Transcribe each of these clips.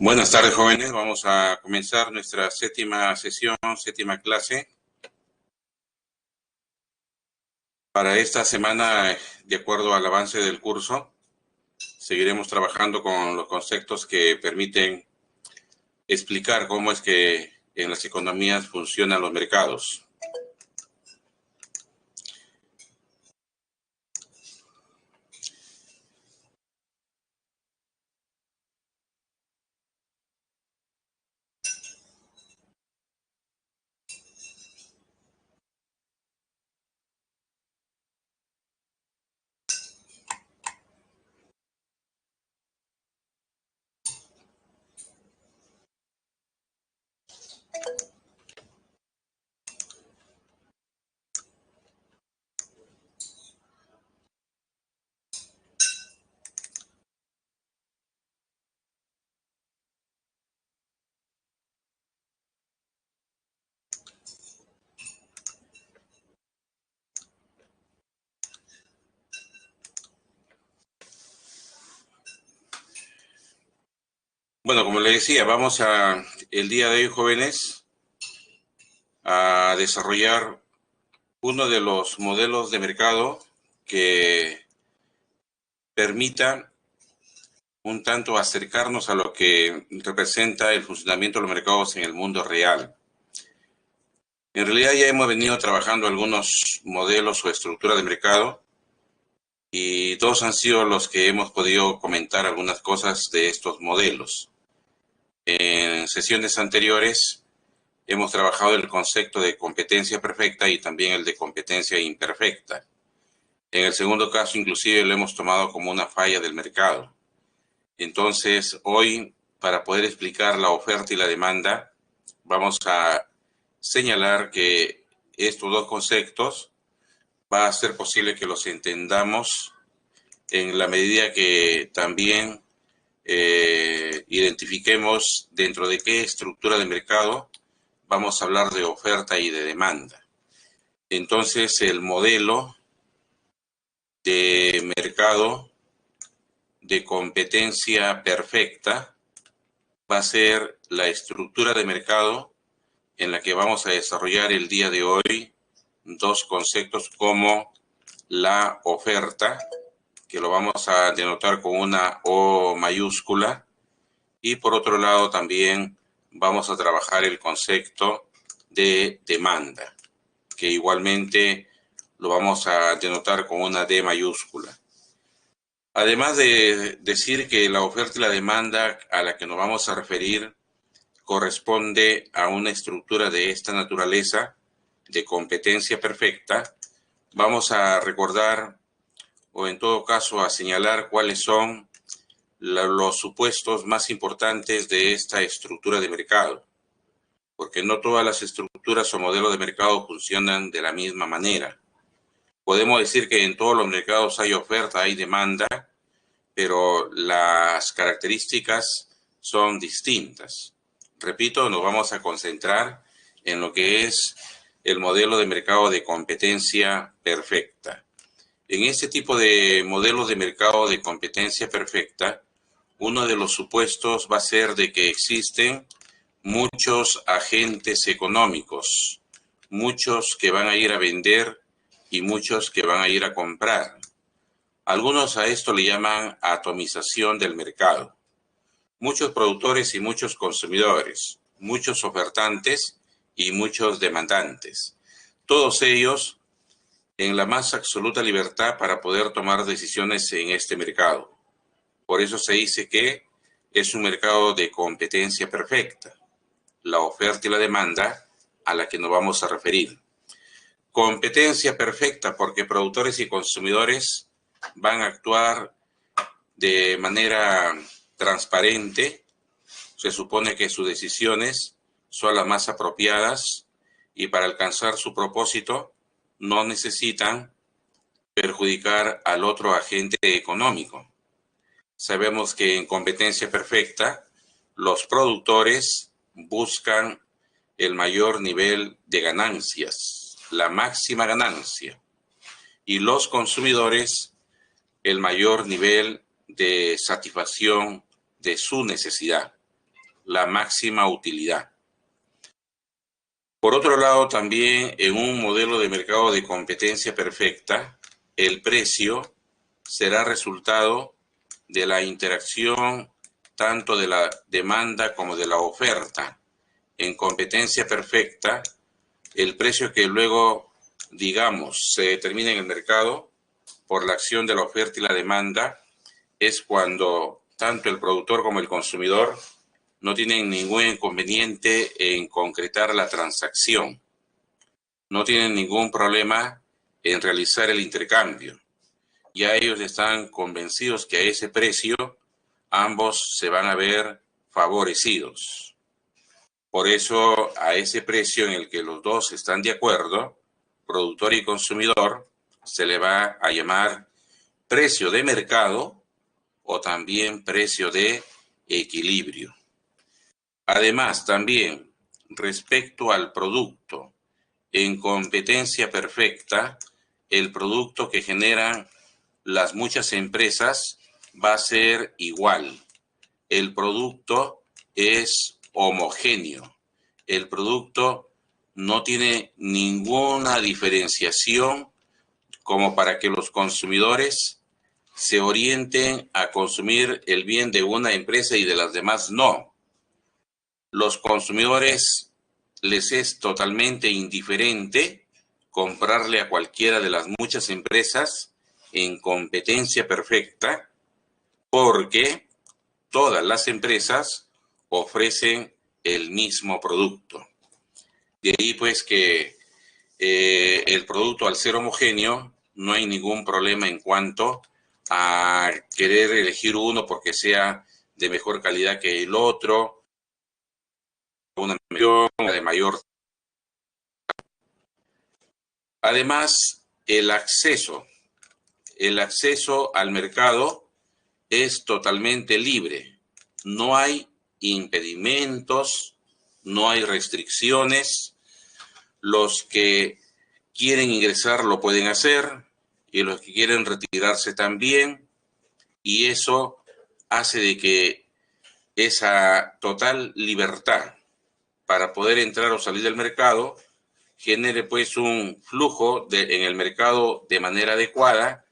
Buenas tardes, jóvenes. Vamos a comenzar nuestra séptima sesión, séptima clase. Para esta semana, de acuerdo al avance del curso, seguiremos trabajando con los conceptos que permiten explicar cómo es que en las economías funcionan los mercados. Bueno, como les decía, vamos el día de hoy, jóvenes, a desarrollar uno de los modelos de mercado que permita un tanto acercarnos a lo que representa el funcionamiento de los mercados en el mundo real. En realidad ya hemos venido trabajando algunos modelos o estructuras de mercado y dos han sido los que hemos podido comentar algunas cosas de estos modelos. En sesiones anteriores hemos trabajado el concepto de competencia perfecta y también el de competencia imperfecta. En el segundo caso, inclusive, lo hemos tomado como una falla del mercado. Entonces, hoy, para poder explicar la oferta y la demanda, vamos a señalar que estos dos conceptos va a ser posible que los entendamos en la medida que también identifiquemos dentro de qué estructura de mercado vamos a hablar de oferta y de demanda. Entonces, el modelo de mercado de competencia perfecta va a ser la estructura de mercado en la que vamos a desarrollar el día de hoy dos conceptos como la oferta, que lo vamos a denotar con una O mayúscula, y por otro lado también vamos a trabajar el concepto de demanda, que igualmente lo vamos a denotar con una D mayúscula. Además de decir que la oferta y la demanda a la que nos vamos a referir corresponde a una estructura de esta naturaleza, de competencia perfecta, vamos a recordar, o en todo caso a señalar cuáles son los supuestos más importantes de esta estructura de mercado, porque no todas las estructuras o modelos de mercado funcionan de la misma manera. Podemos decir que en todos los mercados hay oferta, hay demanda, pero las características son distintas. Repito, nos vamos a concentrar en lo que es el modelo de mercado de competencia perfecta. En este tipo de modelos de mercado de competencia perfecta, uno de los supuestos va a ser de que existen muchos agentes económicos, muchos que van a ir a vender y muchos que van a ir a comprar. Algunos a esto le llaman atomización del mercado. Muchos productores y muchos consumidores, muchos ofertantes y muchos demandantes. Todos ellos en la más absoluta libertad para poder tomar decisiones en este mercado. Por eso se dice que es un mercado de competencia perfecta, la oferta y la demanda a la que nos vamos a referir. Competencia perfecta porque productores y consumidores van a actuar de manera transparente. Se supone que sus decisiones son las más apropiadas y para alcanzar su propósito no necesitan perjudicar al otro agente económico. Sabemos que en competencia perfecta los productores buscan el mayor nivel de ganancias, la máxima ganancia, y los consumidores el mayor nivel de satisfacción de su necesidad. la máxima utilidad. Por otro lado, también en un modelo de mercado de competencia perfecta, el precio será resultado de la interacción tanto de la demanda como de la oferta. En competencia perfecta, el precio que luego, digamos, se determina en el mercado por la acción de la oferta y la demanda es cuando tanto el productor como el consumidor no tienen ningún inconveniente en concretar la transacción. No tienen ningún problema en realizar el intercambio. Ya ellos están convencidos que a ese precio ambos se van a ver favorecidos. Por eso, a ese precio en el que los dos están de acuerdo, productor y consumidor, se le va a llamar precio de mercado o también precio de equilibrio. Además, también respecto al producto, en competencia perfecta, el producto que generan las muchas empresas va a ser igual. El producto es homogéneo. El producto no tiene ninguna diferenciación como para que los consumidores se orienten a consumir el bien de una empresa y de las demás no. Los consumidores les es totalmente indiferente comprarle a cualquiera de las muchas empresas en competencia perfecta porque todas las empresas ofrecen el mismo producto. De ahí pues que el producto al ser homogéneo no hay ningún problema en cuanto a querer elegir uno porque sea de mejor calidad que el otro, una de mayor. Además, el acceso al mercado es totalmente libre. No hay impedimentos, no hay restricciones. Los que quieren ingresar lo pueden hacer y los que quieren retirarse también. Y eso hace de que esa total libertad para poder entrar o salir del mercado genere pues un flujo en el mercado de manera adecuada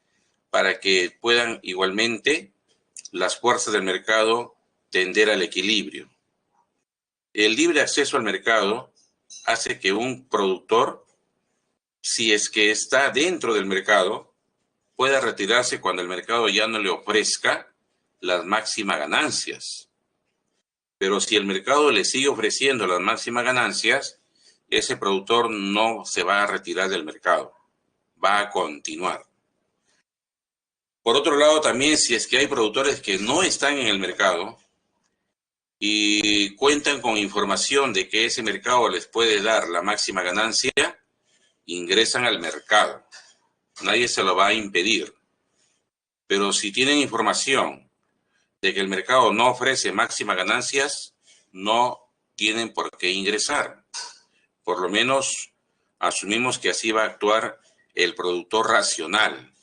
para que puedan igualmente las fuerzas del mercado tender al equilibrio. El libre acceso al mercado hace que un productor, si es que está dentro del mercado, pueda retirarse cuando el mercado ya no le ofrezca las máximas ganancias. Pero si el mercado le sigue ofreciendo las máximas ganancias, ese productor no se va a retirar del mercado, va a continuar. Por otro lado, también si es que hay productores que no están en el mercado y cuentan con información de que ese mercado les puede dar la máxima ganancia, ingresan al mercado. Nadie se lo va a impedir. Pero si tienen información de que el mercado no ofrece máximas ganancias, no tienen por qué ingresar. Por lo menos asumimos que así va a actuar el productor racional,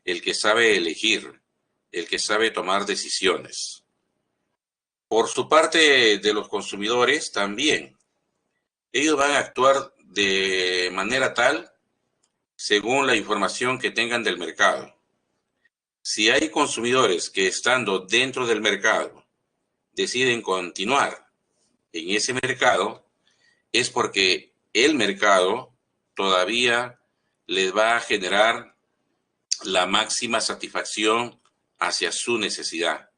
el que sabe elegir, el que sabe tomar decisiones. Por su parte, de los consumidores también. Ellos van a actuar de manera tal según la información que tengan del mercado. Si hay consumidores que estando dentro del mercado deciden continuar en ese mercado, es porque el mercado todavía les va a generar la máxima satisfacción hacia su necesidad.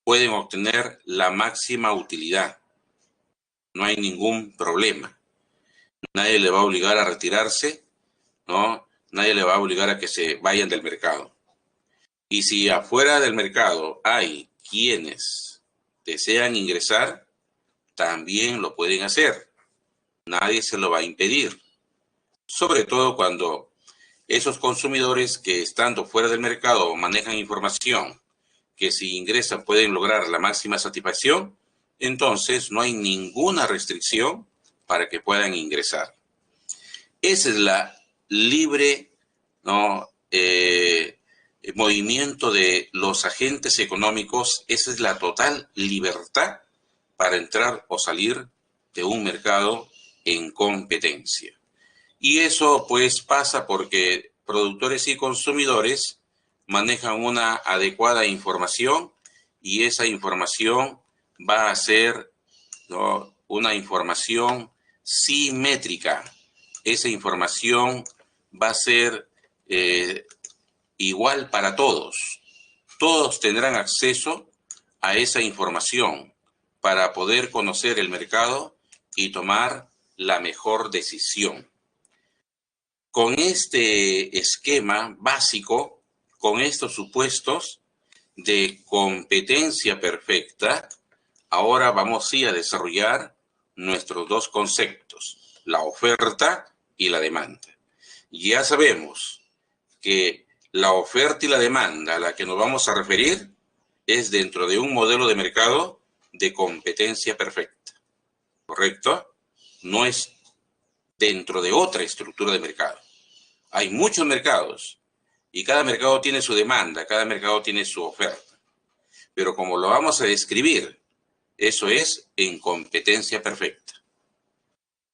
Pueden obtener la máxima utilidad. No hay ningún problema. Nadie le va a obligar a retirarse, ¿no? Nadie le va a obligar a que se vayan del mercado. Y si afuera del mercado hay quienes desean ingresar, también lo pueden hacer. Nadie se lo va a impedir. Sobre todo cuando esos consumidores que estando fuera del mercado manejan información que si ingresan pueden lograr la máxima satisfacción, entonces no hay ninguna restricción para que puedan ingresar. Esa es la libre, ¿no? Movimiento de los agentes económicos, esa es la total libertad para entrar o salir de un mercado en competencia. Y eso pues pasa porque productores y consumidores manejan una adecuada información y esa información va a ser, ¿no?, una información simétrica. Esa información va a ser igual para todos. Todos tendrán acceso a esa información para poder conocer el mercado y tomar la mejor decisión. Con este esquema básico, con estos supuestos de competencia perfecta, ahora vamos a desarrollar nuestros dos conceptos, la oferta y la demanda. Ya sabemos que la oferta y la demanda a la que nos vamos a referir es dentro de un modelo de mercado de competencia perfecta, ¿correcto? No es dentro de otra estructura de mercado. Hay muchos mercados y cada mercado tiene su demanda, cada mercado tiene su oferta. Pero como lo vamos a describir, eso es en competencia perfecta.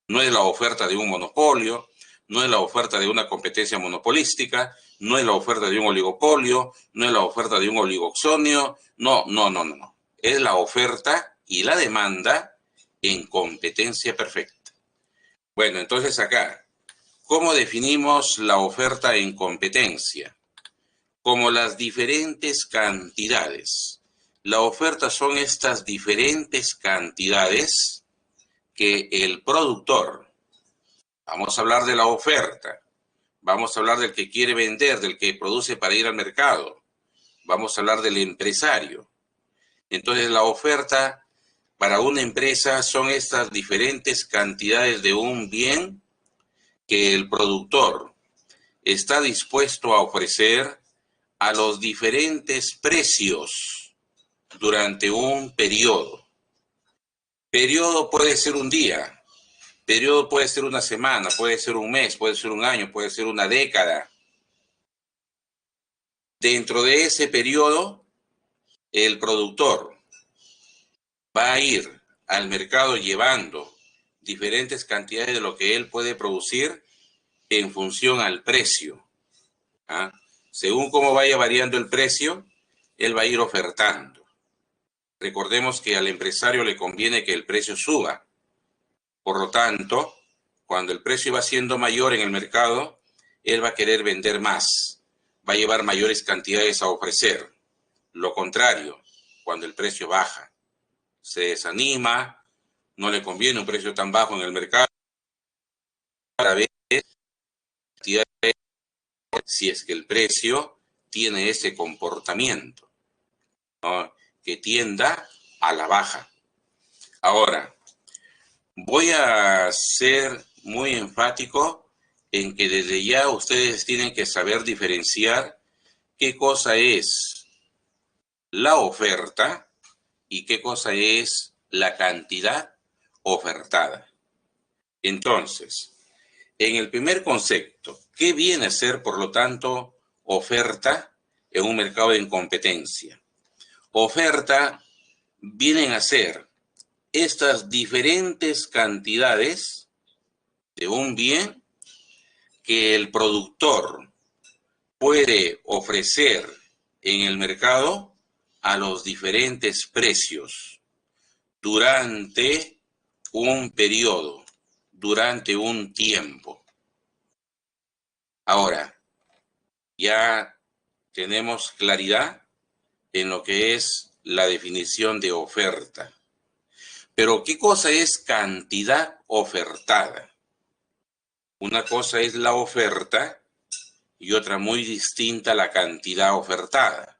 No es la oferta de un monopolio, no es la oferta de una competencia monopolística, no es la oferta de un oligopolio, no es la oferta de un oligoxonio, no. Es la oferta y la demanda en competencia perfecta. Bueno, entonces acá, ¿cómo definimos la oferta en competencia? Como las diferentes cantidades. La oferta son estas diferentes cantidades que el productor, vamos a hablar de la oferta, vamos a hablar del que quiere vender, del que produce para ir al mercado, vamos a hablar del empresario. Entonces la oferta para una empresa son estas diferentes cantidades de un bien que el productor está dispuesto a ofrecer a los diferentes precios durante un periodo. Periodo puede ser un día, periodo puede ser una semana, puede ser un mes, puede ser un año, puede ser una década. Dentro de ese periodo, el productor va a ir al mercado llevando diferentes cantidades de lo que él puede producir en función al precio. ¿Ah? Según cómo vaya variando el precio, él va a ir ofertando. Recordemos que al empresario le conviene que el precio suba. Por lo tanto, cuando el precio va siendo mayor en el mercado, él va a querer vender más, va a llevar mayores cantidades a ofrecer. Lo contrario, cuando el precio baja, se desanima, no le conviene un precio tan bajo en el mercado, para ver si es que el precio tiene ese comportamiento, ¿no?, que tienda a la baja. Ahora, voy a ser muy enfático en que desde ya ustedes tienen que saber diferenciar qué cosa es la oferta y qué cosa es la cantidad ofertada. Entonces, en el primer concepto, ¿qué viene a ser, por lo tanto, oferta en un mercado en competencia? Oferta vienen a ser estas diferentes cantidades de un bien que el productor puede ofrecer en el mercado a los diferentes precios durante un periodo, durante un tiempo. Ahora, ya tenemos claridad en lo que es la definición de oferta. Pero, ¿qué cosa es cantidad ofertada? Una cosa es la oferta y otra muy distinta la cantidad ofertada.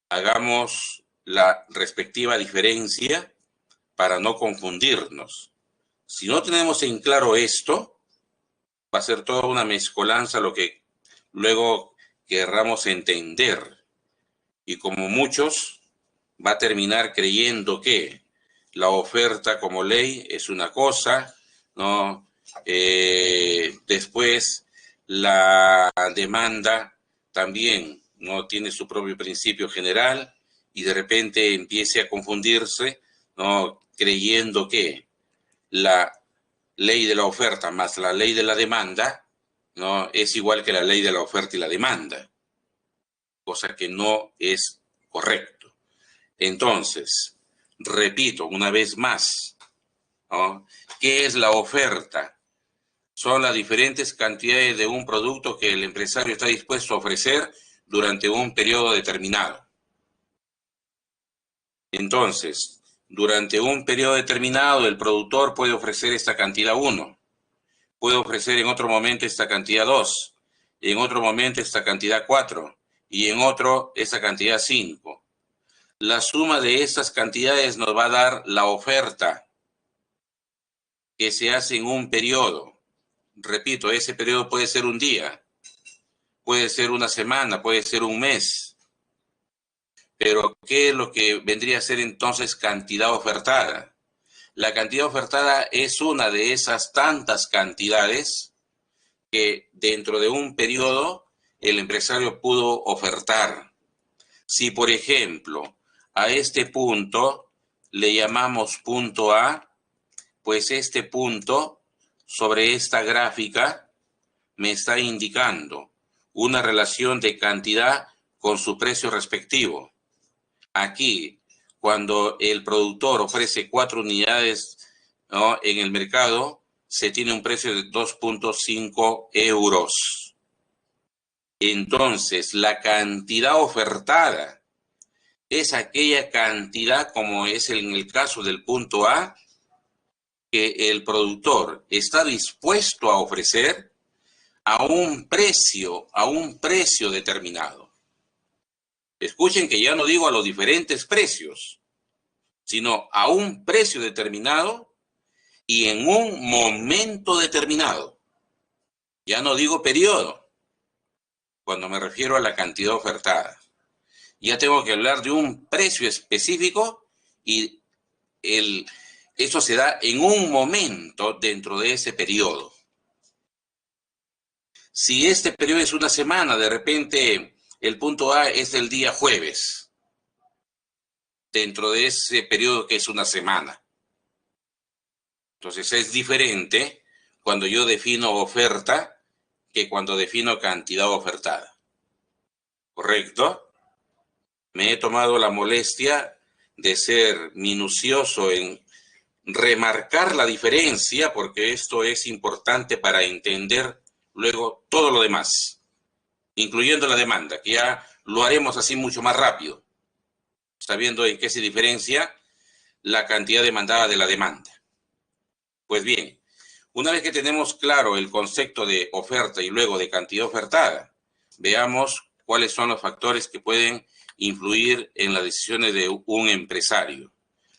Hagamos la respectiva diferencia para no confundirnos. Si no tenemos en claro esto, va a ser toda una mezcolanza lo que luego querramos entender. Y como muchos, va a terminar creyendo que la oferta como ley es una cosa, ¿no? Después la demanda también no tiene su propio principio general y de repente empiece a confundirse ¿no? Creyendo que la ley de la oferta más la ley de la demanda, ¿no? Es igual que la ley de la oferta y la demanda, cosa que no es correcto. Entonces, repito una vez más, ¿no? ¿Qué es la oferta? Son las diferentes cantidades de un producto que el empresario está dispuesto a ofrecer durante un periodo determinado. Entonces, durante un periodo determinado, el productor puede ofrecer esta cantidad 1, puede ofrecer en otro momento esta cantidad 2, en otro momento esta cantidad 4 y en otro esta cantidad 5. La suma de estas cantidades nos va a dar la oferta que se hace en un periodo. Repito, ese periodo puede ser un día, puede ser una semana, puede ser un mes. Pero, ¿qué es lo que vendría a ser entonces cantidad ofertada? La cantidad ofertada es una de esas tantas cantidades que dentro de un periodo el empresario pudo ofertar. Si, por ejemplo, a este punto le llamamos punto A, pues este punto sobre esta gráfica me está indicando una relación de cantidad con su precio respectivo. Aquí, cuando el productor ofrece 4 unidades, ¿no?, en el mercado, se tiene un precio de 2.5 euros. Entonces, la cantidad ofertada es aquella cantidad, como es en el caso del punto A, que el productor está dispuesto a ofrecer a un precio determinado. Escuchen que ya no digo a los diferentes precios, sino a un precio determinado y en un momento determinado. Ya no digo periodo, cuando me refiero a la cantidad ofertada. Ya tengo que hablar de un precio específico y eso se da en un momento dentro de ese periodo. Si este periodo es una semana, de repente el punto A es el día jueves, dentro de ese periodo que es una semana. Entonces es diferente cuando yo defino oferta que cuando defino cantidad ofertada. ¿Correcto? Me he tomado la molestia de ser minucioso en remarcar la diferencia porque esto es importante para entender luego todo lo demás, incluyendo la demanda, que ya lo haremos así mucho más rápido, sabiendo en qué se diferencia la cantidad demandada de la demanda. Pues bien, una vez que tenemos claro el concepto de oferta y luego de cantidad ofertada, veamos cuáles son los factores que pueden influir en las decisiones de un empresario.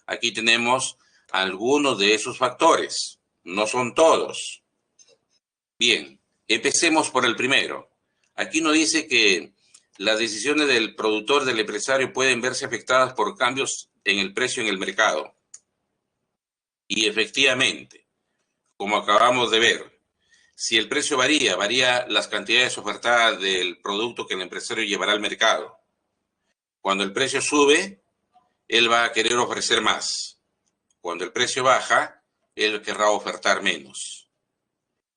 Aquí tenemos algunos de esos factores, no son todos. Bien, empecemos por el primero. Aquí nos dice que las decisiones del productor, del empresario, pueden verse afectadas por cambios en el precio en el mercado. Y efectivamente, como acabamos de ver, si el precio varía las cantidades ofertadas del producto que el empresario llevará al mercado. Cuando el precio sube, él va a querer ofrecer más. Cuando el precio baja, él querrá ofertar menos.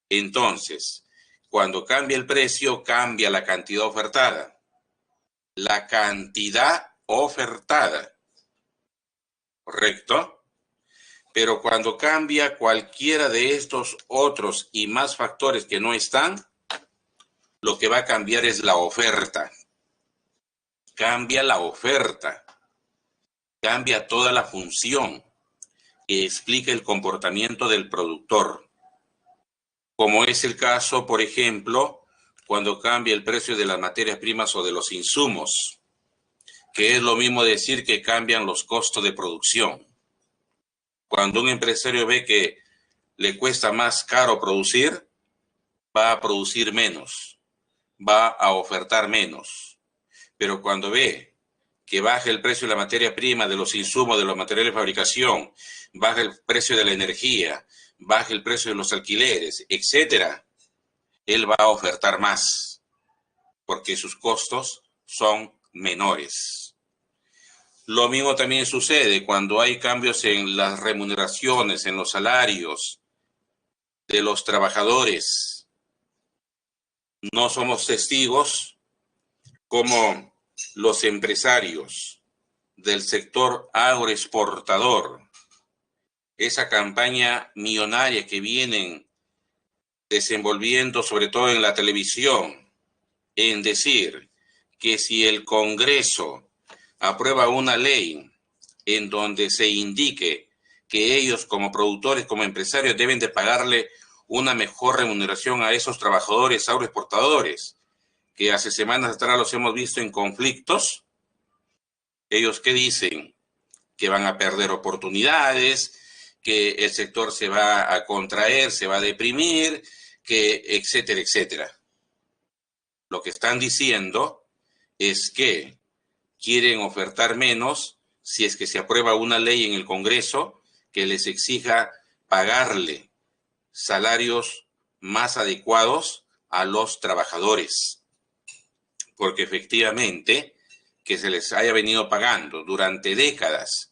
Entonces, cuando cambia el precio, cambia la cantidad ofertada. La cantidad ofertada. ¿Correcto? Pero cuando cambia cualquiera de estos otros y más factores que no están, lo que va a cambiar es la oferta. Cambia la oferta. Cambia toda la función que explica el comportamiento del productor. Como es el caso, por ejemplo, cuando cambia el precio de las materias primas o de los insumos, que es lo mismo decir que cambian los costos de producción. Cuando un empresario ve que le cuesta más caro producir, va a producir menos, va a ofertar menos. Pero cuando ve que baja el precio de la materia prima, de los insumos, de los materiales de fabricación, baja el precio de la energía, baja el precio de los alquileres, etcétera, él va a ofertar más, porque sus costos son menores. Lo mismo también sucede cuando hay cambios en las remuneraciones, en los salarios de los trabajadores. No somos testigos como los empresarios del sector agroexportador, esa campaña millonaria que vienen desenvolviendo, sobre todo en la televisión, en decir que si el Congreso aprueba una ley en donde se indique que ellos como productores, como empresarios, deben de pagarle una mejor remuneración a esos trabajadores agroexportadores, que hace semanas atrás los hemos visto en conflictos. ¿Ellos qué dicen? Que van a perder oportunidades, que el sector se va a contraer, se va a deprimir, que etcétera, etcétera. Lo que están diciendo es que quieren ofertar menos si es que se aprueba una ley en el Congreso que les exija pagarle salarios más adecuados a los trabajadores. Porque efectivamente que se les haya venido pagando durante décadas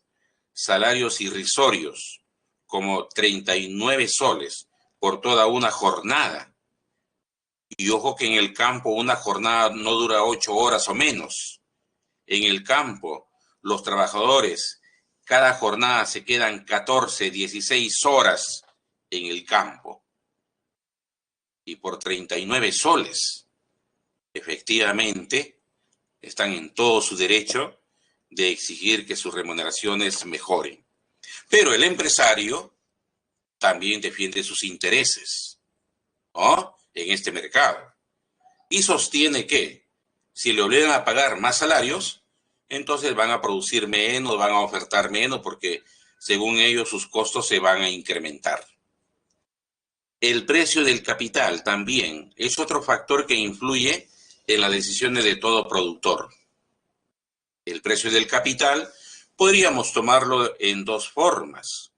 salarios irrisorios como 39 soles por toda una jornada. Y ojo que en el campo una jornada no dura 8 horas o menos. En el campo, los trabajadores cada jornada se quedan 14, 16 horas en el campo. Y por 39 soles, efectivamente, están en todo su derecho de exigir que sus remuneraciones mejoren. Pero el empresario también defiende sus intereses, ¿no?, en este mercado. Y sostiene que si le obligan a pagar más salarios, entonces van a producir menos, van a ofertar menos, porque según ellos sus costos se van a incrementar. El precio del capital también es otro factor que influye en las decisiones de todo productor. El precio del capital podríamos tomarlo en dos formas.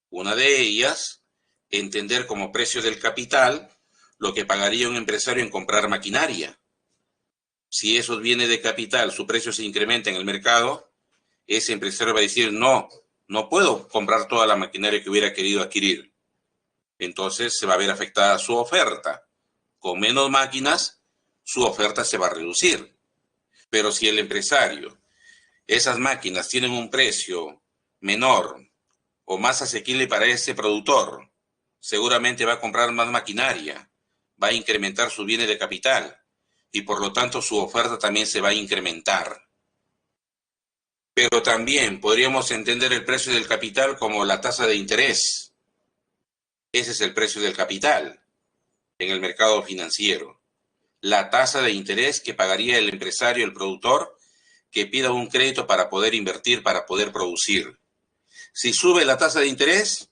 Una de ellas, entender como precio del capital lo que pagaría un empresario en comprar maquinaria. Si esos bienes de capital, su precio se incrementa en el mercado, ese empresario va a decir, no puedo comprar toda la maquinaria que hubiera querido adquirir. Entonces se va a ver afectada su oferta. Con menos máquinas, su oferta se va a reducir. Pero si el empresario, esas máquinas tienen un precio menor o más asequible para ese productor, seguramente va a comprar más maquinaria, va a incrementar sus bienes de capital y por lo tanto su oferta también se va a incrementar. Pero también podríamos entender el precio del capital como la tasa de interés. Ese es el precio del capital en el mercado financiero. La tasa de interés que pagaría el empresario, el productor, que pida un crédito para poder invertir, para poder producir. Si sube la tasa de interés,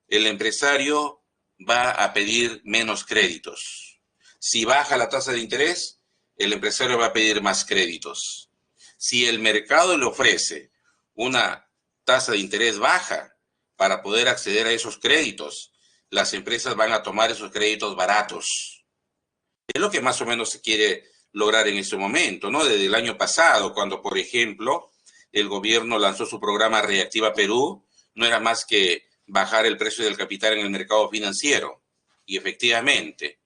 el empresario va a pedir menos créditos. Si baja la tasa de interés, el empresario va a pedir más créditos. Si el mercado le ofrece una tasa de interés baja para poder acceder a esos créditos, las empresas van a tomar esos créditos baratos. Es lo que más o menos se quiere lograr en este momento, ¿no? Desde el año pasado, cuando, por ejemplo, el gobierno lanzó su programa Reactiva Perú, no era más que bajar el precio del capital en el mercado financiero. Y efectivamente,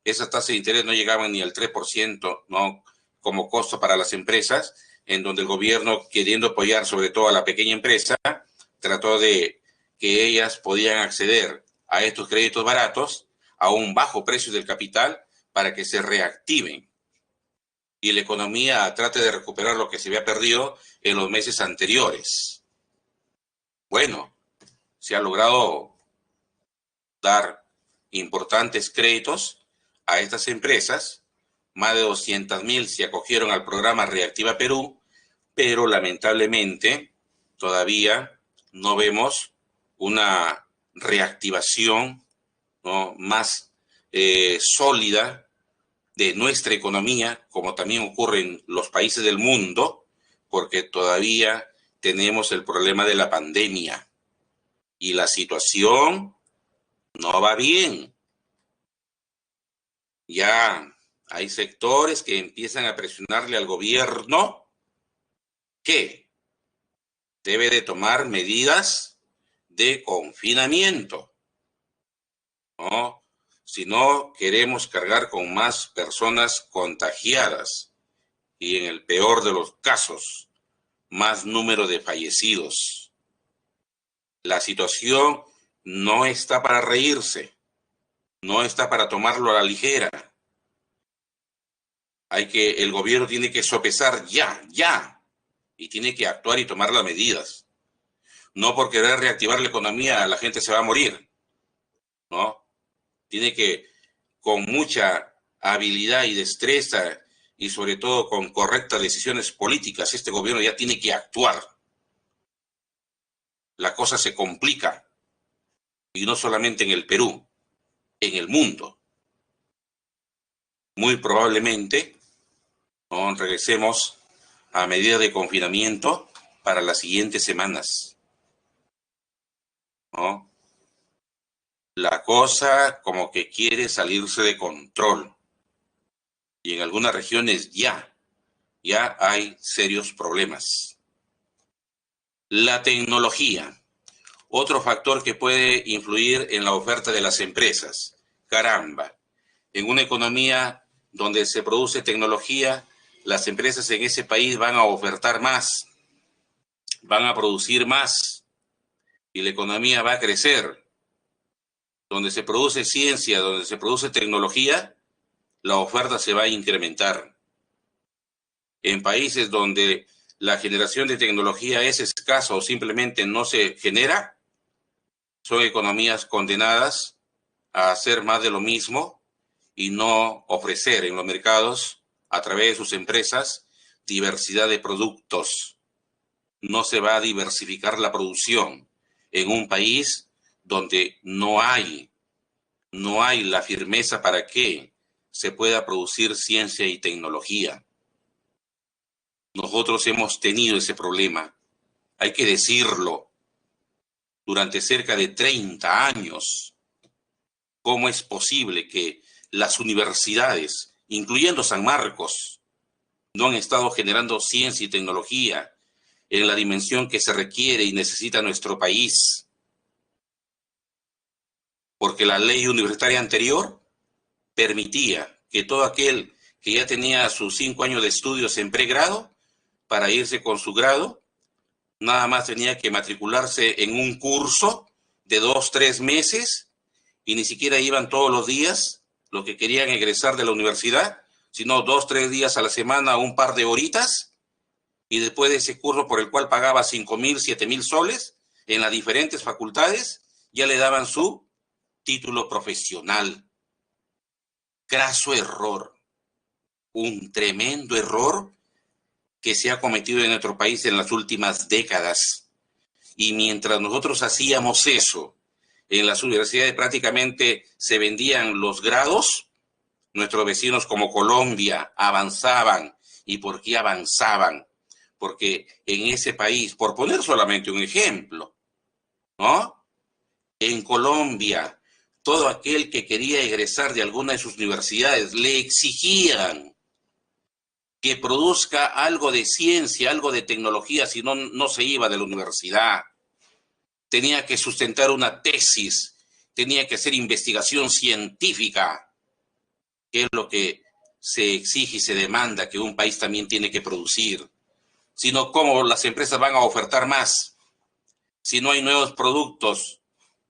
esas tasas de interés no llegaban ni al 3%, ¿no?, como costo para las empresas, en donde el gobierno, queriendo apoyar sobre todo a la pequeña empresa, trató de que ellas podían acceder a estos créditos baratos a un bajo precio del capital para que se reactiven y la economía trate de recuperar lo que se había perdido en los meses anteriores. Bueno, se ha logrado dar importantes créditos a estas empresas. Más de 200,000 se acogieron al programa Reactiva Perú, pero lamentablemente todavía no vemos una reactivación, ¿no?, más sólida de nuestra economía, como también ocurre en los países del mundo, porque todavía tenemos el problema de la pandemia y la situación no va bien. Ya hay sectores que empiezan a presionarle al gobierno que debe de tomar medidas de confinamiento, ¿no? Si no queremos cargar con más personas contagiadas y en el peor de los casos, más número de fallecidos. La situación no está para reírse, no está para tomarlo a la ligera. El gobierno tiene que sopesar ya, y tiene que actuar y tomar las medidas. No por querer reactivar la economía la gente se va a morir, ¿no? Tiene que, con mucha habilidad y destreza, y sobre todo con correctas decisiones políticas, este gobierno ya tiene que actuar. La cosa se complica, y no solamente en el Perú, en el mundo. Muy probablemente, ¿no?, regresemos a medidas de confinamiento para las siguientes semanas, ¿no? La cosa como que quiere salirse de control. Y en algunas regiones ya hay serios problemas. La tecnología, otro factor que puede influir en la oferta de las empresas. Caramba, en una economía donde se produce tecnología, las empresas en ese país van a ofertar más, van a producir más y la economía va a crecer. Donde se produce ciencia, donde se produce tecnología, la oferta se va a incrementar. En países donde la generación de tecnología es escasa o simplemente no se genera, son economías condenadas a hacer más de lo mismo y no ofrecer en los mercados, a través de sus empresas, diversidad de productos. No se va a diversificar la producción en un país donde no hay la firmeza para que se pueda producir ciencia y tecnología. Nosotros hemos tenido ese problema, hay que decirlo, durante cerca de 30 años. ¿Cómo es posible que las universidades, incluyendo San Marcos, no han estado generando ciencia y tecnología en la dimensión que se requiere y necesita nuestro país? Porque la ley universitaria anterior permitía que todo aquel que ya tenía sus 5 años de estudios en pregrado, para irse con su grado, nada más tenía que matricularse en un curso de 2, 3 meses y ni siquiera iban todos los días los que querían egresar de la universidad, sino 2, 3 días a la semana, un par de horitas, y después de ese curso por el cual pagaba 5,000, 7,000 soles en las diferentes facultades, ya le daban su título profesional. Craso error, un tremendo error que se ha cometido en nuestro país en las últimas décadas. Y mientras nosotros hacíamos eso, en las universidades prácticamente se vendían los grados, nuestros vecinos como Colombia avanzaban. ¿Y por qué avanzaban? Porque en ese país, por poner solamente un ejemplo, ¿no?, en Colombia, todo aquel que quería egresar de alguna de sus universidades le exigían que produzca algo de ciencia, algo de tecnología, si no, no se iba de la universidad. Tenía que sustentar una tesis, tenía que hacer investigación científica, que es lo que se exige y se demanda que un país también tiene que producir. Sino cómo las empresas van a ofertar más si no hay nuevos productos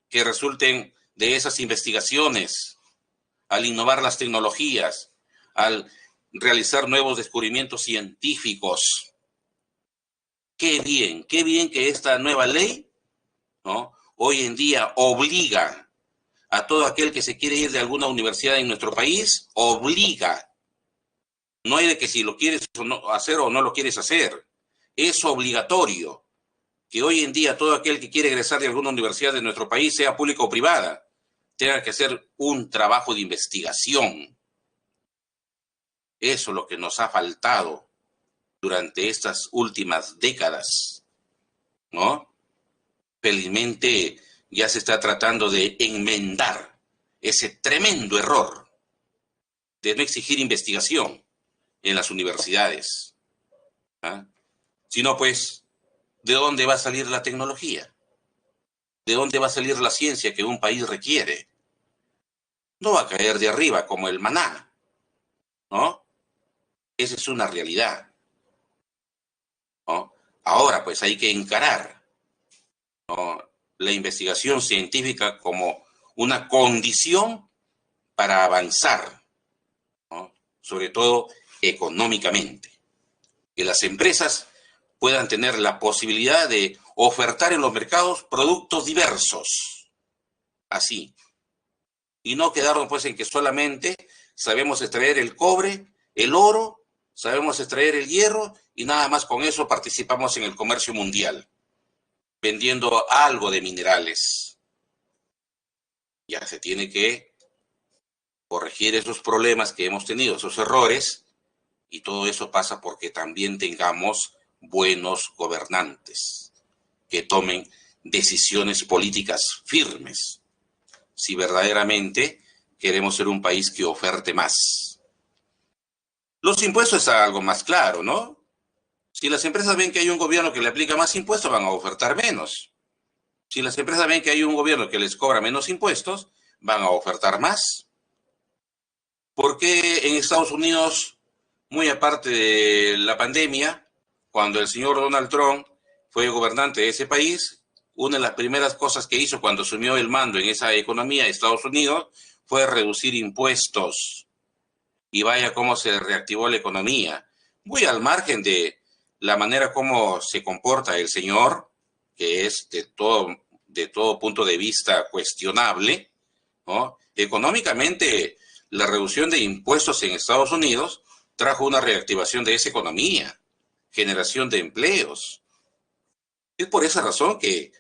que resulten de esas investigaciones, al innovar las tecnologías, al realizar nuevos descubrimientos científicos. Qué bien que esta nueva ley, ¿no?, hoy en día obliga a todo aquel que se quiere ir de alguna universidad en nuestro país, obliga. No hay de que si lo quieres hacer o no lo quieres hacer. Es obligatorio que hoy en día todo aquel que quiere egresar de alguna universidad de nuestro país, sea pública o privada, tenga que hacer un trabajo de investigación. Eso es lo que nos ha faltado durante estas últimas décadas, ¿no? Felizmente ya se está tratando de enmendar ese tremendo error de no exigir investigación en las universidades, ¿ah? Si no, pues, ¿de dónde va a salir la tecnología? ¿De dónde va a salir la ciencia que un país requiere? No va a caer de arriba como el maná, ¿no? Esa es una realidad, ¿no? Ahora, pues hay que encarar, ¿no?, la investigación científica como una condición para avanzar, ¿no?, sobre todo económicamente. Que las empresas puedan tener la posibilidad de ofertar en los mercados productos diversos, así, y no quedarnos pues en que solamente sabemos extraer el cobre, el oro, sabemos extraer el hierro y nada más con eso participamos en el comercio mundial, vendiendo algo de minerales. Ya se tiene que corregir esos problemas que hemos tenido, esos errores, y todo eso pasa porque también tengamos buenos gobernantes que tomen decisiones políticas firmes, si verdaderamente queremos ser un país que oferte más. Los impuestos es algo más claro, ¿no? Si las empresas ven que hay un gobierno que le aplica más impuestos, van a ofertar menos. Si las empresas ven que hay un gobierno que les cobra menos impuestos, van a ofertar más. ¿Por qué en Estados Unidos, muy aparte de la pandemia, cuando el señor Donald Trump fue gobernante de ese país, una de las primeras cosas que hizo cuando asumió el mando en esa economía de Estados Unidos fue reducir impuestos? Y vaya cómo se reactivó la economía. Muy al margen de la manera como se comporta el señor, que es de todo punto de vista cuestionable, ¿no? Económicamente, la reducción de impuestos en Estados Unidos trajo una reactivación de esa economía, generación de empleos. Es por esa razón que,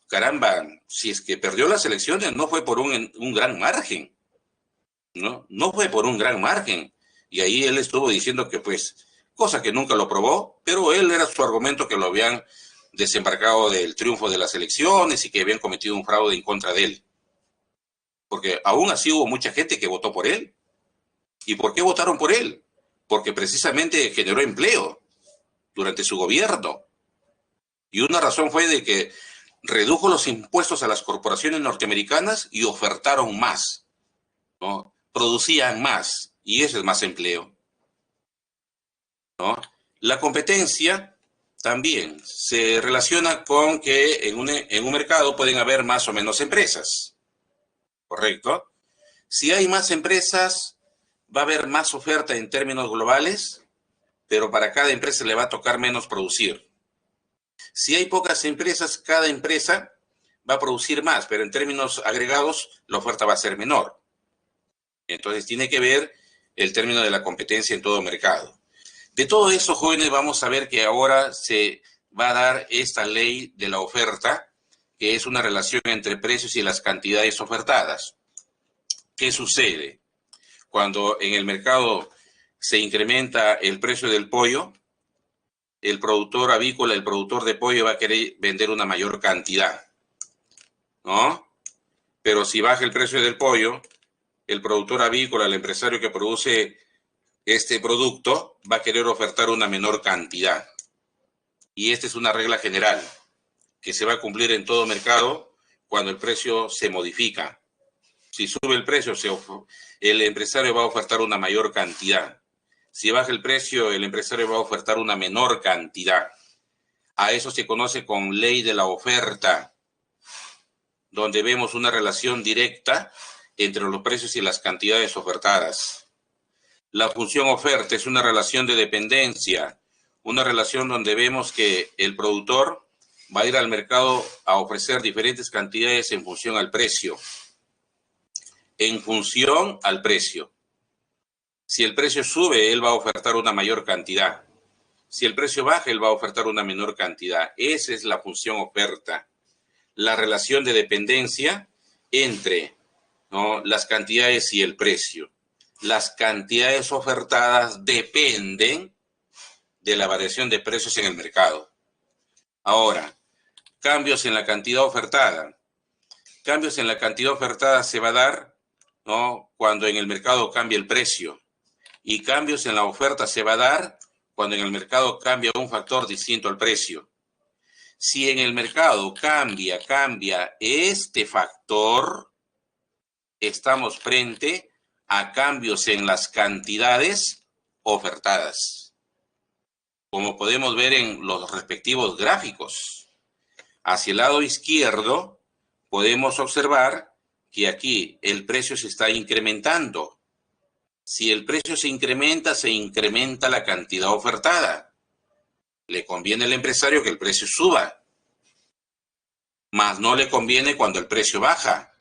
caramba, si es que perdió las elecciones, no fue por un gran margen, ¿no? No fue por un gran margen. Y ahí él estuvo diciendo que, pues, cosa que nunca lo probó, pero él era su argumento que lo habían desembarcado del triunfo de las elecciones y que habían cometido un fraude en contra de él. Porque aún así hubo mucha gente que votó por él. ¿Y por qué votaron por él? Porque precisamente generó empleo durante su gobierno. Y una razón fue de que redujo los impuestos a las corporaciones norteamericanas y ofertaron más, ¿no? Producían más, y eso es más empleo, ¿no? La competencia también se relaciona con que en un mercado pueden haber más o menos empresas, ¿correcto? Si hay más empresas, va a haber más oferta en términos globales, pero para cada empresa le va a tocar menos producir. Si hay pocas empresas, cada empresa va a producir más, pero en términos agregados la oferta va a ser menor. Entonces tiene que ver el término de la competencia en todo mercado. De todo eso, jóvenes, vamos a ver que ahora se va a dar esta ley de la oferta, que es una relación entre precios y las cantidades ofertadas. ¿Qué sucede? Cuando en el mercado se incrementa el precio del pollo, el productor avícola, el productor de pollo va a querer vender una mayor cantidad, ¿no? Pero si baja el precio del pollo, el productor avícola, el empresario que produce este producto, va a querer ofertar una menor cantidad. Y esta es una regla general que se va a cumplir en todo mercado cuando el precio se modifica. Si sube el precio, el empresario va a ofertar una mayor cantidad. Si baja el precio, el empresario va a ofertar una menor cantidad. A eso se conoce con ley de la oferta, donde vemos una relación directa entre los precios y las cantidades ofertadas. La función oferta es una relación de dependencia, una relación donde vemos que el productor va a ir al mercado a ofrecer diferentes cantidades en función al precio. En función al precio. Si el precio sube, él va a ofertar una mayor cantidad. Si el precio baja, él va a ofertar una menor cantidad. Esa es la función oferta. La relación de dependencia entre, ¿no?, las cantidades y el precio. Las cantidades ofertadas dependen de la variación de precios en el mercado. Ahora, cambios en la cantidad ofertada. Cambios en la cantidad ofertada se va a dar, ¿no?, cuando en el mercado cambie el precio. Y cambios en la oferta se va a dar cuando en el mercado cambia un factor distinto al precio. Si en el mercado cambia este factor, estamos frente a cambios en las cantidades ofertadas, como podemos ver en los respectivos gráficos. Hacia el lado izquierdo podemos observar que aquí el precio se está incrementando. Si el precio se incrementa la cantidad ofertada. Le conviene al empresario que el precio suba, mas no le conviene cuando el precio baja,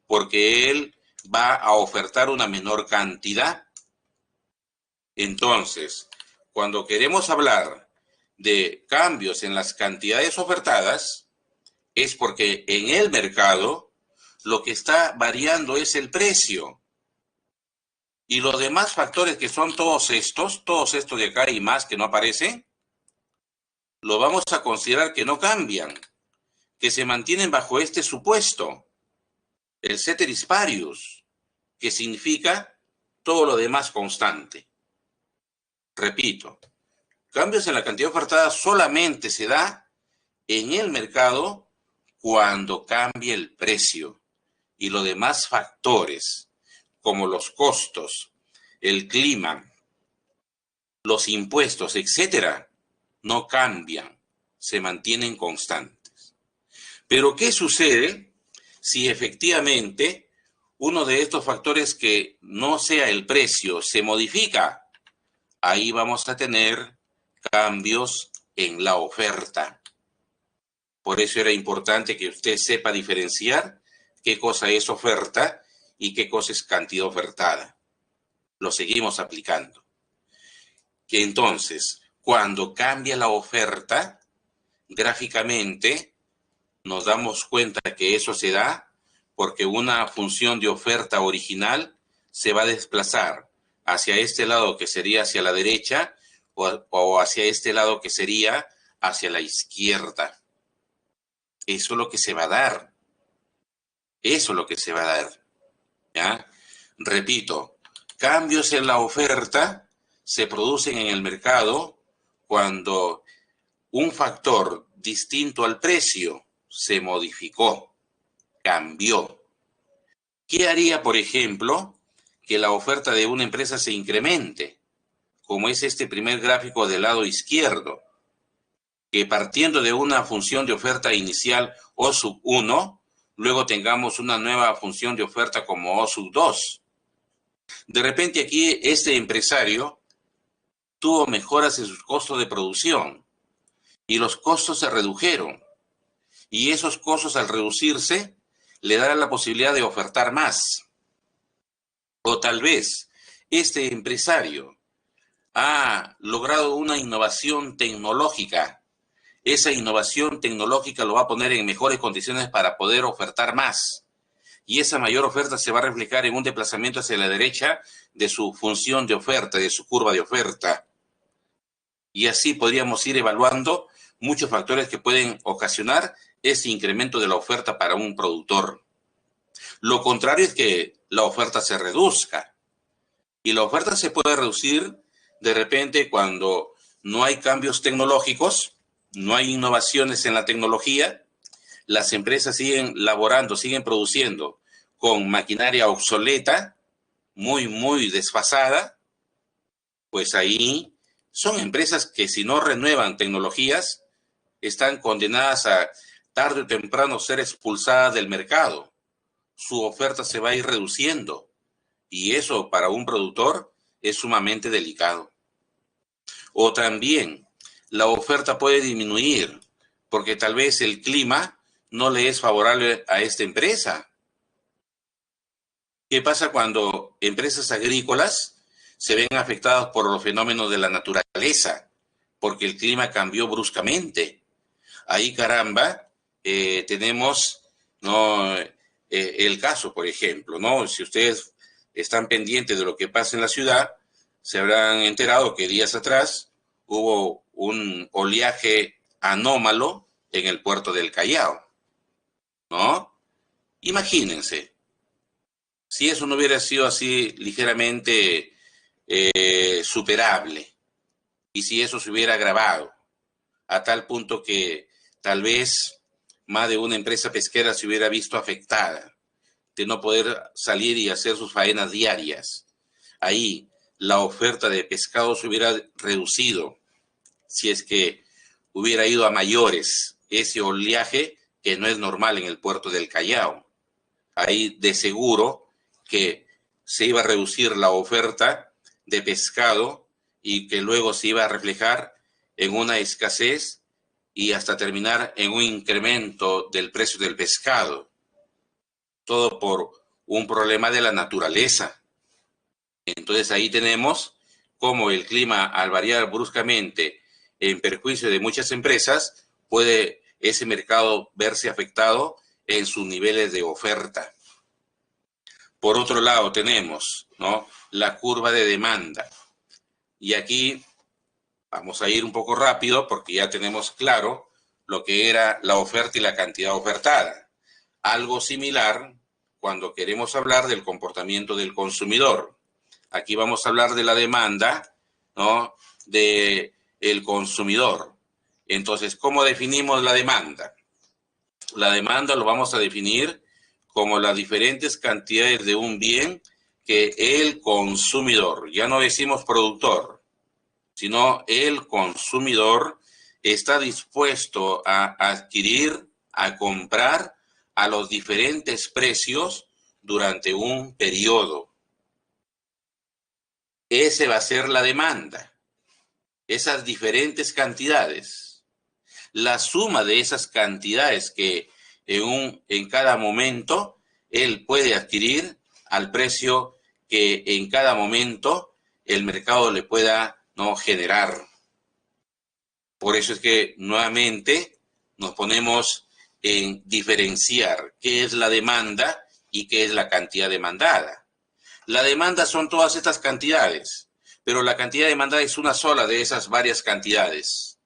porque él va a ofertar una menor cantidad. Entonces, cuando queremos hablar de cambios en las cantidades ofertadas, es porque en el mercado lo que está variando es el precio. Y los demás factores que son todos estos de acá y más que no aparecen, lo vamos a considerar que no cambian, que se mantienen bajo este supuesto, el ceteris paribus, que significa todo lo demás constante. Repito, cambios en la cantidad ofertada solamente se da en el mercado cuando cambie el precio y los demás factores, como los costos, el clima, los impuestos, etcétera, no cambian, se mantienen constantes. Pero ¿qué sucede si efectivamente uno de estos factores que no sea el precio se modifica? Ahí vamos a tener cambios en la oferta. Por eso era importante que usted sepa diferenciar qué cosa es oferta y qué cosa es cantidad ofertada. Lo seguimos aplicando. Que entonces, cuando cambia la oferta, gráficamente nos damos cuenta que eso se da porque una función de oferta original se va a desplazar hacia este lado que sería hacia la derecha o hacia este lado que sería hacia la izquierda. Eso es lo que se va a dar. Eso es lo que se va a dar. ¿Ya? Repito, cambios en la oferta se producen en el mercado cuando un factor distinto al precio se modificó, cambió. ¿Qué haría, por ejemplo, que la oferta de una empresa se incremente? Como es este primer gráfico del lado izquierdo, que partiendo de una función de oferta inicial O sub 1, luego tengamos una nueva función de oferta como O sub 2. De repente aquí este empresario tuvo mejoras en sus costos de producción y los costos se redujeron. Y esos costos al reducirse le darán la posibilidad de ofertar más. O tal vez este empresario ha logrado una innovación tecnológica. Esa innovación tecnológica lo va a poner en mejores condiciones para poder ofertar más. Y esa mayor oferta se va a reflejar en un desplazamiento hacia la derecha de su función de oferta, de su curva de oferta. Y así podríamos ir evaluando muchos factores que pueden ocasionar ese incremento de la oferta para un productor. Lo contrario es que la oferta se reduzca. Y la oferta se puede reducir de repente cuando no hay cambios tecnológicos, no hay innovaciones en la tecnología, las empresas siguen laborando, siguen produciendo con maquinaria obsoleta, muy desfasada, pues ahí son empresas que si no renuevan tecnologías, están condenadas a tarde o temprano ser expulsadas del mercado. Su oferta se va a ir reduciendo y eso para un productor es sumamente delicado. O también la oferta puede disminuir porque tal vez el clima no le es favorable a esta empresa. ¿Qué pasa cuando empresas agrícolas se ven afectadas por los fenómenos de la naturaleza? Porque el clima cambió bruscamente. Ahí, caramba, tenemos, ¿no? El caso, por ejemplo, ¿no? Si ustedes están pendientes de lo que pasa en la ciudad, se habrán enterado que días atrás hubo un oleaje anómalo en el puerto del Callao, ¿no? Imagínense, si eso no hubiera sido así ligeramente superable, y si eso se hubiera agravado a tal punto que tal vez más de una empresa pesquera se hubiera visto afectada de no poder salir y hacer sus faenas diarias. Ahí la oferta de pescado se hubiera reducido si es que hubiera ido a mayores ese oleaje que no es normal en el puerto del Callao. Ahí de seguro que se iba a reducir la oferta de pescado y que luego se iba a reflejar en una escasez y hasta terminar en un incremento del precio del pescado. Todo por un problema de la naturaleza. Entonces ahí tenemos cómo el clima, al variar bruscamente en perjuicio de muchas empresas, puede ese mercado verse afectado en sus niveles de oferta. Por otro lado tenemos, ¿no?, la curva de demanda. Y aquí vamos a ir un poco rápido porque ya tenemos claro lo que era la oferta y la cantidad ofertada. Algo similar cuando queremos hablar del comportamiento del consumidor. Aquí vamos a hablar de la demanda, ¿no?, del consumidor. Entonces, ¿cómo definimos la demanda? La demanda lo vamos a definir como las diferentes cantidades de un bien que el consumidor, ya no decimos productor, sino el consumidor está dispuesto a adquirir, a comprar a los diferentes precios durante un periodo. Ese va a ser la demanda, esas diferentes cantidades. La suma de esas cantidades que en cada momento él puede adquirir al precio que en cada momento el mercado le pueda, ¿no?, generar. Por eso es que nuevamente nos ponemos en diferenciar qué es la demanda y qué es la cantidad demandada. La demanda son todas estas cantidades, pero la cantidad demandada es una sola de esas varias cantidades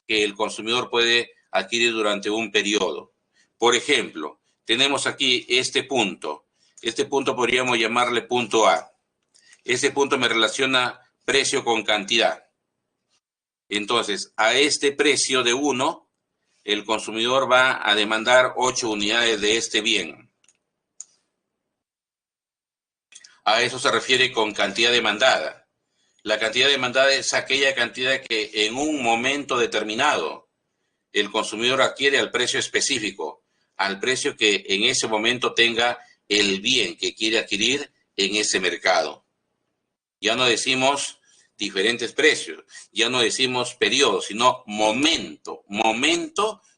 que el consumidor puede adquirir durante un periodo. Por ejemplo, tenemos aquí este punto. Este punto podríamos llamarle punto A. Ese punto me relaciona precio con cantidad. Entonces, a este precio de 1, el consumidor va a demandar 8 unidades de este bien. A eso se refiere con cantidad demandada. La cantidad demandada es aquella cantidad que en un momento determinado el consumidor adquiere al precio específico, al precio que en ese momento tenga el bien que quiere adquirir en ese mercado. Ya no decimos diferentes precios, ya no decimos periodo, sino momento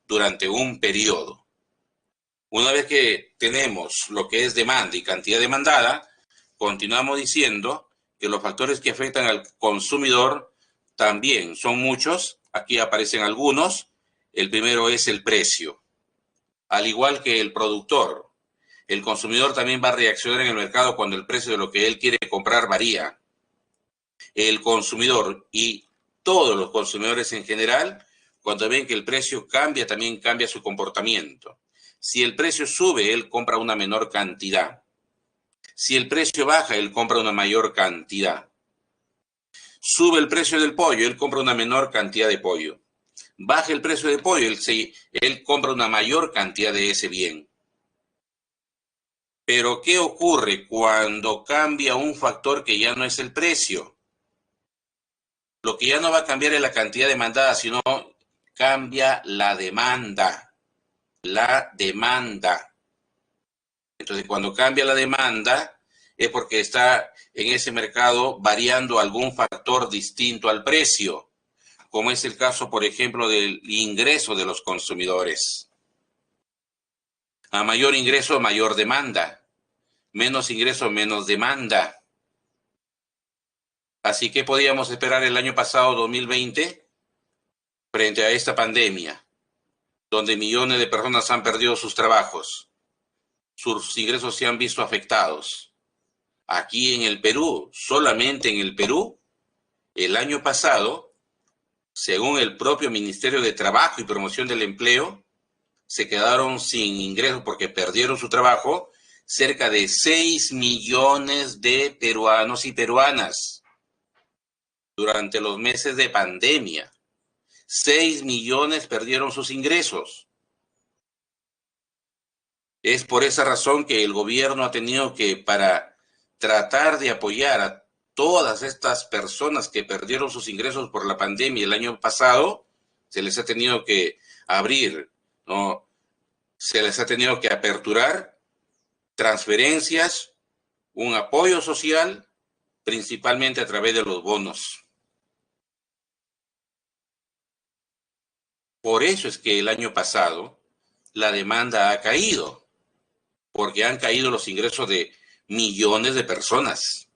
durante un periodo. Una vez que tenemos lo que es demanda y cantidad demandada, continuamos diciendo que los factores que afectan al consumidor también son muchos. Aquí aparecen algunos. El primero es el precio. Al igual que el productor, el consumidor también va a reaccionar en el mercado cuando el precio de lo que él quiere comprar varía. El consumidor y todos los consumidores en general, cuando ven que el precio cambia, también cambia su comportamiento. Si el precio sube, él compra una menor cantidad. Si el precio baja, él compra una mayor cantidad. Sube el precio del pollo, él compra una menor cantidad de pollo. Baja el precio del pollo, él compra una mayor cantidad de ese bien. Pero, ¿qué ocurre cuando cambia un factor que ya no es el precio? Lo que ya no va a cambiar es la cantidad demandada, sino cambia la demanda. La demanda. Entonces, cuando cambia la demanda, es porque está en ese mercado variando algún factor distinto al precio, como es el caso, por ejemplo, del ingreso de los consumidores. A mayor ingreso, mayor demanda. Menos ingreso, menos demanda. Así que podíamos esperar el año pasado, 2020, frente a esta pandemia, donde millones de personas han perdido sus trabajos, sus ingresos se han visto afectados. Aquí en el Perú, solamente en el Perú, el año pasado, según el propio Ministerio de Trabajo y Promoción del Empleo, se quedaron sin ingresos porque perdieron su trabajo cerca de 6 millones de peruanos y peruanas. durante los meses de pandemia. 6 millones perdieron sus ingresos. Es por esa razón que el gobierno ha tenido que, para tratar de apoyar a todas estas personas que perdieron sus ingresos por la pandemia el año pasado, se les ha tenido que abrir, ¿no? Se les ha tenido que aperturar transferencias, un apoyo social, principalmente a través de los bonos. Por eso es que el año pasado la demanda ha caído, porque han caído los ingresos de millones de personas.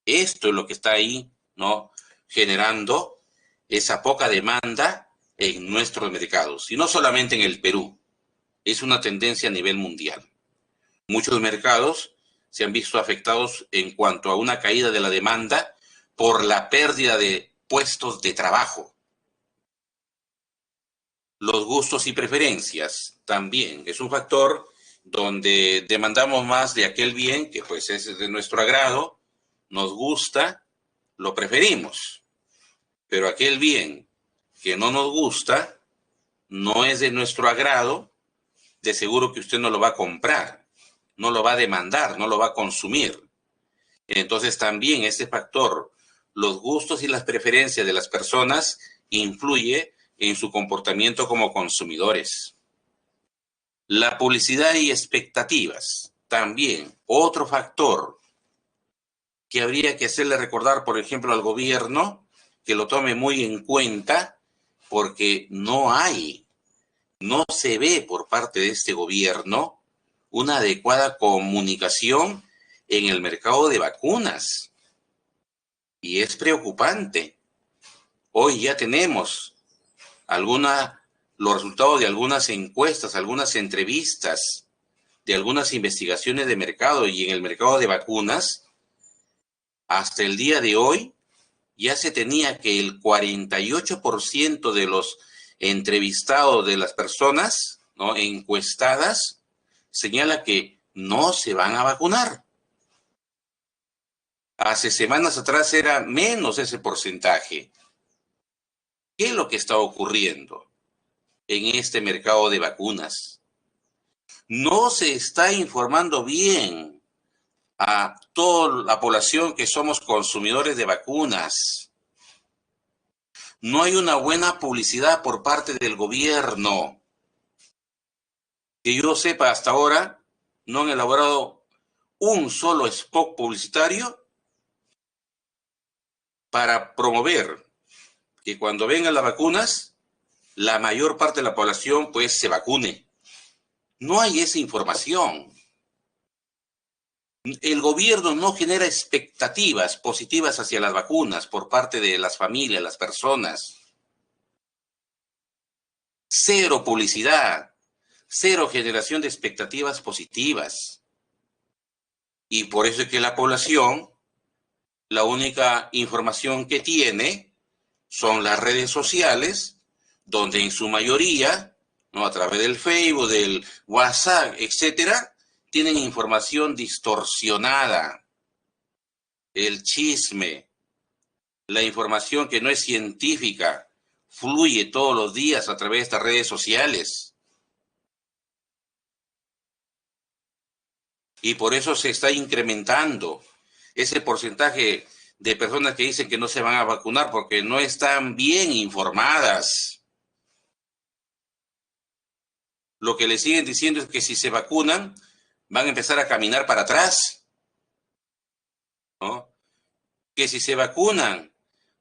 Esto es lo que está ahí, ¿no?, generando esa poca demanda en nuestros mercados. Y no solamente en el Perú, es una tendencia a nivel mundial. Muchos mercados se han visto afectados en cuanto a una caída de la demanda por la pérdida de puestos de trabajo. Los gustos y preferencias también es un factor donde demandamos más de aquel bien que pues es de nuestro agrado, nos gusta, lo preferimos. Pero aquel bien que no nos gusta, no es de nuestro agrado, de seguro que usted no lo va a comprar, no lo va a demandar, no lo va a consumir. Entonces también este factor, los gustos y las preferencias de las personas, influye en su comportamiento como consumidores. La publicidad y expectativas, también otro factor que habría que hacerle recordar, por ejemplo, al gobierno, que lo tome muy en cuenta, porque no se ve por parte de este gobierno una adecuada comunicación en el mercado de vacunas. Y es preocupante. Hoy ya tenemos los resultados de algunas encuestas, algunas entrevistas, de algunas investigaciones de mercado, y en el mercado de vacunas, hasta el día de hoy, ya se tenía que el 48% de los entrevistados, de las personas, ¿no?, encuestadas, señala que no se van a vacunar. Hace semanas atrás era menos ese porcentaje. ¿Qué es lo que está ocurriendo en este mercado de vacunas? No se está informando bien a toda la población que somos consumidores de vacunas. No hay una buena publicidad por parte del gobierno. Que yo sepa, hasta ahora no han elaborado un solo spot publicitario para promover que cuando vengan las vacunas, la mayor parte de la población pues se vacune. No hay esa información. El gobierno no genera expectativas positivas hacia las vacunas por parte de las familias, las personas. Cero publicidad, cero generación de expectativas positivas. Y por eso es que la población, la única información que tiene son las redes sociales, donde en su mayoría, ¿no?, a través del Facebook, del WhatsApp, etcétera, tienen información distorsionada, el chisme, la información que no es científica, fluye todos los días a través de estas redes sociales. Y por eso se está incrementando ese porcentaje de personas que dicen que no se van a vacunar porque no están bien informadas. Lo que le siguen diciendo es que si se vacunan, van a empezar a caminar para atrás, ¿no? Que si se vacunan,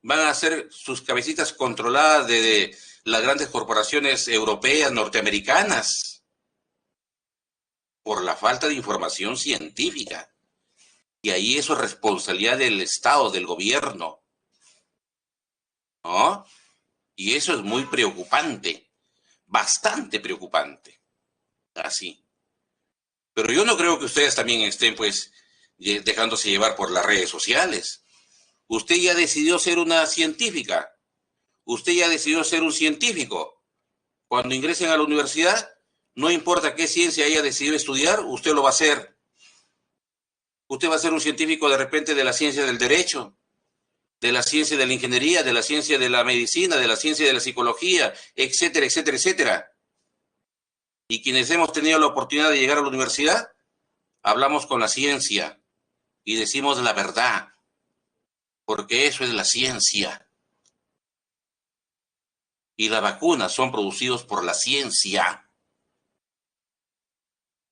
van a hacer sus cabecitas controladas de las grandes corporaciones europeas, norteamericanas, por la falta de información científica. Y ahí eso es responsabilidad del Estado, del gobierno, ¿no? Y eso es muy preocupante, bastante preocupante. Así. Pero yo no creo que ustedes también estén, pues, dejándose llevar por las redes sociales. Usted ya decidió ser una científica. Usted ya decidió ser un científico. Cuando ingresen a la universidad, no importa qué ciencia haya decidido estudiar, usted lo va a hacer. Usted va a ser un científico de repente de la ciencia del derecho, de la ciencia de la ingeniería, de la ciencia de la medicina, de la ciencia de la psicología, etcétera, etcétera, etcétera. Y quienes hemos tenido la oportunidad de llegar a la universidad, hablamos con la ciencia y decimos la verdad, porque eso es la ciencia. Y las vacunas son producidas por la ciencia.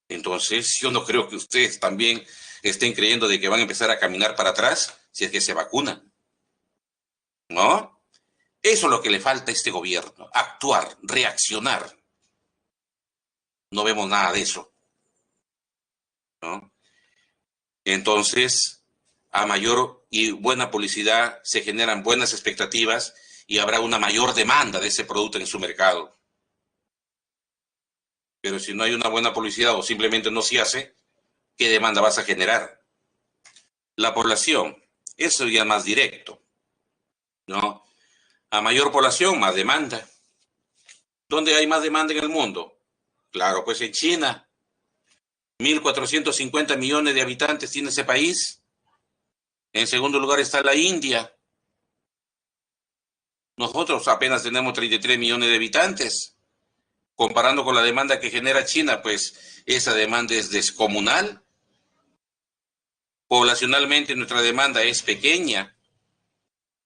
Entonces, yo no creo que ustedes también estén creyendo de que van a empezar a caminar para atrás si es que se vacunan, ¿no? Eso es lo que le falta a este gobierno, actuar, reaccionar. No vemos nada de eso, ¿no? Entonces, a mayor y buena publicidad se generan buenas expectativas y habrá una mayor demanda de ese producto en su mercado. Pero si no hay una buena publicidad o simplemente no se hace, ¿qué demanda vas a generar? La población, eso ya es más directo, ¿no? A mayor población, más demanda. ¿Dónde hay más demanda en el mundo? Claro, pues en China. 1.450 millones de habitantes tiene ese país. En segundo lugar está la India. Nosotros apenas tenemos 33 millones de habitantes. Comparando con la demanda que genera China, pues esa demanda es descomunal. Poblacionalmente nuestra demanda es pequeña.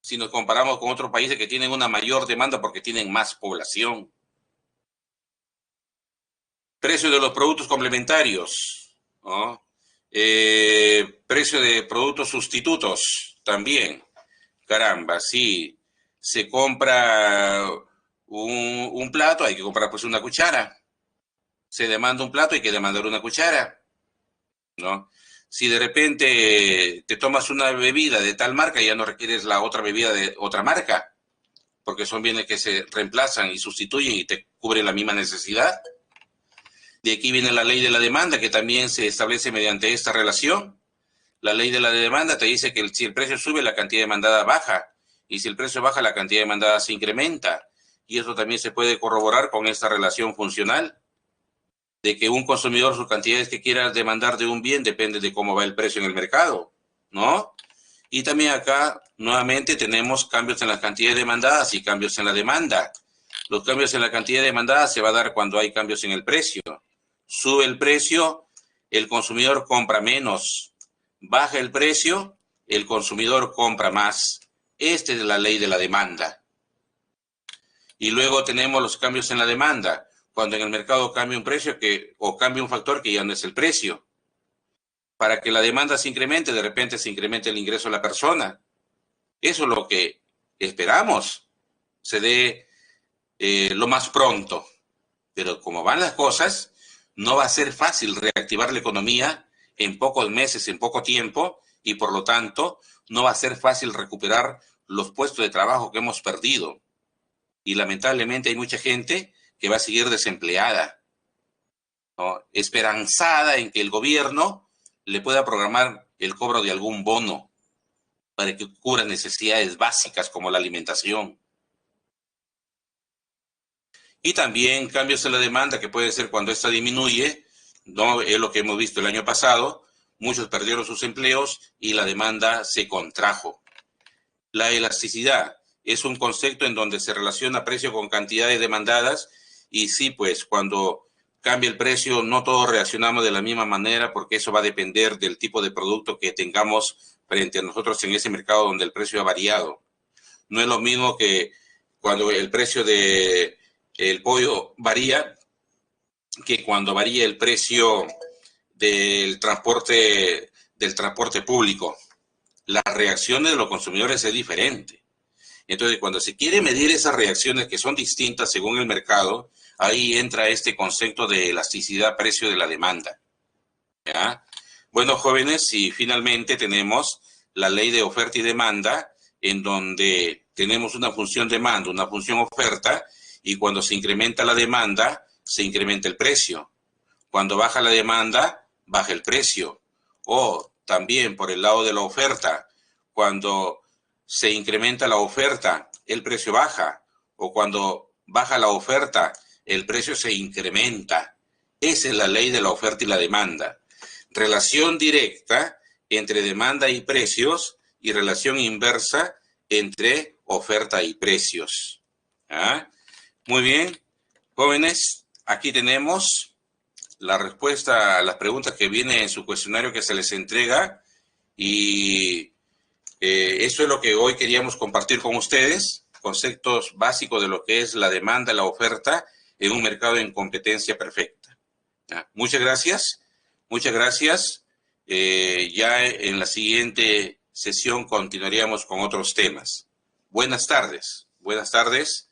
Si nos comparamos con otros países que tienen una mayor demanda porque tienen más población. Precio de los productos complementarios, ¿no? Precio de productos sustitutos también. Caramba, sí, se compra un plato, hay que comprar pues una cuchara. Se demanda un plato, hay que demandar una cuchara, ¿no? Si de repente te tomas una bebida de tal marca, ya no requieres la otra bebida de otra marca, porque son bienes que se reemplazan y sustituyen y te cubren la misma necesidad. De aquí viene la ley de la demanda, que también se establece mediante esta relación. La ley de la demanda te dice que si el precio sube, la cantidad demandada baja. Y si el precio baja, la cantidad demandada se incrementa. Y eso también se puede corroborar con esta relación funcional, de que un consumidor, sus cantidades que quiera demandar de un bien, depende de cómo va el precio en el mercado, ¿no? Y también acá, nuevamente, tenemos cambios en las cantidades demandadas y cambios en la demanda. Los cambios en la cantidad demandada se va a dar cuando hay cambios en el precio. Sube el precio, el consumidor compra menos. Baja el precio, el consumidor compra más. Esta es la ley de la demanda. Y luego tenemos los cambios en la demanda. Cuando en el mercado cambia un precio o cambia un factor que ya no es el precio. Para que la demanda se incremente, de repente se incremente el ingreso de la persona. Eso es lo que esperamos se dé lo más pronto. Pero como van las cosas, no va a ser fácil reactivar la economía en pocos meses, en poco tiempo, y por lo tanto no va a ser fácil recuperar los puestos de trabajo que hemos perdido. Y lamentablemente hay mucha gente que va a seguir desempleada, ¿no? Esperanzada en que el gobierno le pueda programar el cobro de algún bono para que cubra necesidades básicas como la alimentación. Y también cambios en la demanda, que puede ser cuando esta disminuye, ¿no? Es lo que hemos visto el año pasado, muchos perdieron sus empleos y la demanda se contrajo. La elasticidad es un concepto en donde se relaciona precio con cantidades demandadas y sí, pues cuando cambia el precio no todos reaccionamos de la misma manera porque eso va a depender del tipo de producto que tengamos frente a nosotros en ese mercado donde el precio ha variado. No es lo mismo que cuando el precio del pollo varía que cuando varía el precio del transporte público. Las reacciones de los consumidores es diferente. Entonces, cuando se quiere medir esas reacciones que son distintas según el mercado, ahí entra este concepto de elasticidad precio de la demanda. ¿Ya? Bueno, jóvenes, y finalmente tenemos la ley de oferta y demanda, en donde tenemos una función demanda, una función oferta, y cuando se incrementa la demanda, se incrementa el precio. Cuando baja la demanda, baja el precio. O también por el lado de la oferta, cuando se incrementa la oferta, el precio baja. O cuando baja la oferta, el precio se incrementa. Esa es la ley de la oferta y la demanda. Relación directa entre demanda y precios y relación inversa entre oferta y precios. ¿Ah? Muy bien, jóvenes, aquí tenemos la respuesta a las preguntas que vienen en su cuestionario que se les entrega y eso es lo que hoy queríamos compartir con ustedes, conceptos básicos de lo que es la demanda, la oferta en un mercado en competencia perfecta. ¿Ah? Muchas gracias, muchas gracias. Ya en la siguiente sesión continuaríamos con otros temas. Buenas tardes, buenas tardes.